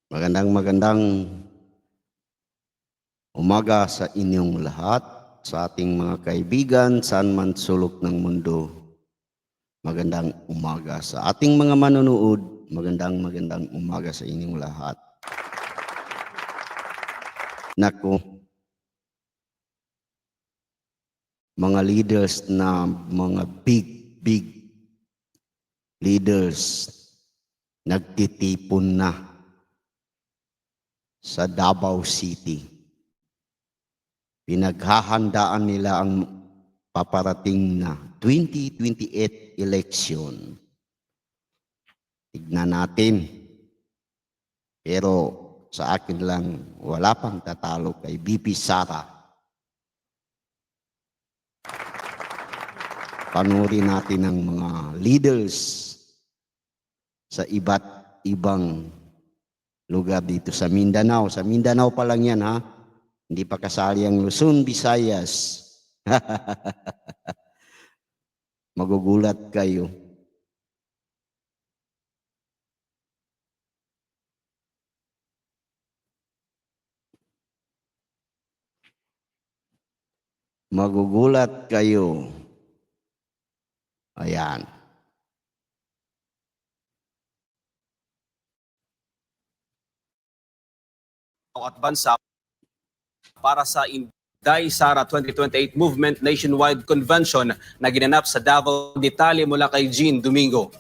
Magandang umaga sa inyong lahat, sa ating mga kaibigan, saan man sulok ng mundo. Magandang umaga sa ating mga manonood, magandang umaga sa inyong lahat. Naku, mga leaders na mga big leaders nagtitipon na sa Davao City. Pinaghahandaan nila ang paparating na 2028 election. Tignan natin. Pero sa akin lang, wala pang tatalo kay VP Sara. Panurin natin ang mga leaders sa iba't ibang lugar dito sa Mindanao. Sa Mindanao pa lang yan, ha? Hindi pa kasali ang Luzon, Visayas. Magugulat kayo. Magugulat kayo. Ayan. At bansa para sa Inday Sara 2028 Movement Nationwide Convention na ginanap sa Davao. Detalye mula kay Jean Domingo.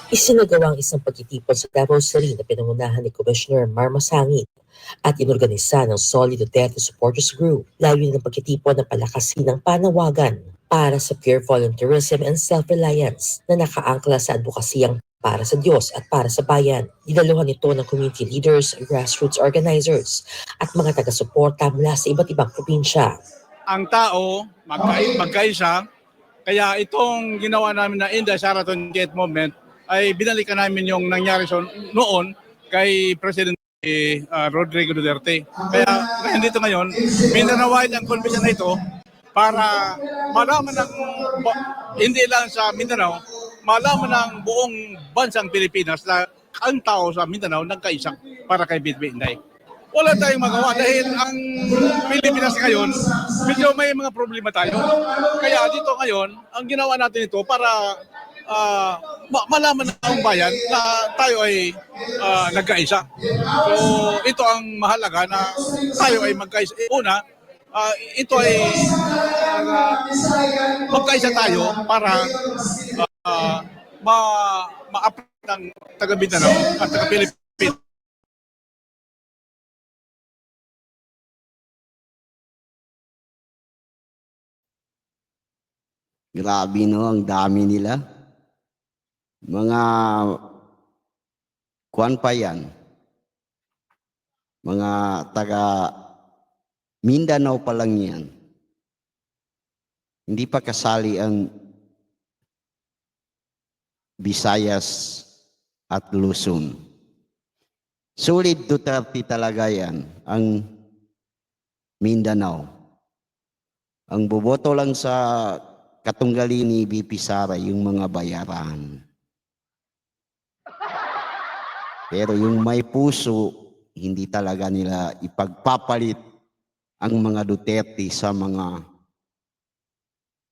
Isinagawa ang isang pagtitipon sa Davao City na pinangunahan ni Commissioner Marma Sangit at inorganisa ng Solid Duterte Supporters Group. Layunin ng pagtitipon na palakasin ng panawagan para sa pure volunteerism and self-reliance na nakaangkla sa advokasiyang para sa Diyos at para sa bayan. Dinaluhan ito ng community leaders, grassroots organizers at mga taga-suporta mula sa iba't ibang probinsya. Ang tao magkaisa, kaya itong ginawa namin na Inday Sara 28 Movement ay binalikan namin yung nangyari noon kay President Rodrigo Duterte. Kaya dito ngayon, Mindanao-wide ang convention na ito para malaman ng, hindi lang sa Mindanao, malaman ng buong bansang Pilipinas na ang tao sa Mindanao nagkaisa para kay Bitbit Inday. Wala tayong magawa dahil ang Pilipinas ngayon, medyo may mga problema tayo. Kaya dito ngayon, ang ginawa natin ito para malaman ng taong bayan na tayo ay nagkaisa. So ito ang mahalaga na tayo ay magkaisa. Una, ito ay magkaisa tayo para ma-update ng taga-Mindanao at taga-Pilipinas. Grabe, no? Ang dami nila. Mga kuwan pa yan. Mga taga Mindanao pa lang yan. Hindi pa kasali ang Visayas at Luzon. Solid Duterte talaga yan, ang Mindanao. Ang boboto lang sa katunggali ni VP Sara yung mga bayaran. Pero yung may puso, hindi talaga nila ipagpapalit ang mga Duterte sa mga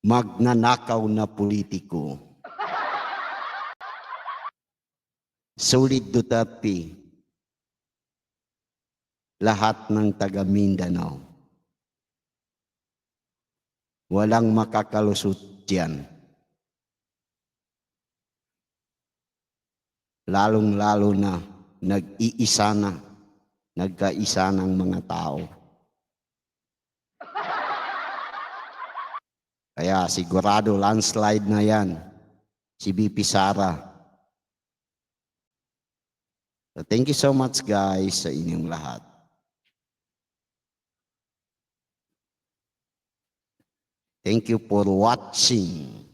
magnanakaw na politiko. Solid Duterte, lahat ng taga Mindanao. Walang makakalusot diyan. Lalong-lalo na nagkaisa ng mga tao. Kaya sigurado landslide na yan si VP Sara. So thank you so much guys sa inyong lahat. Thank you for watching.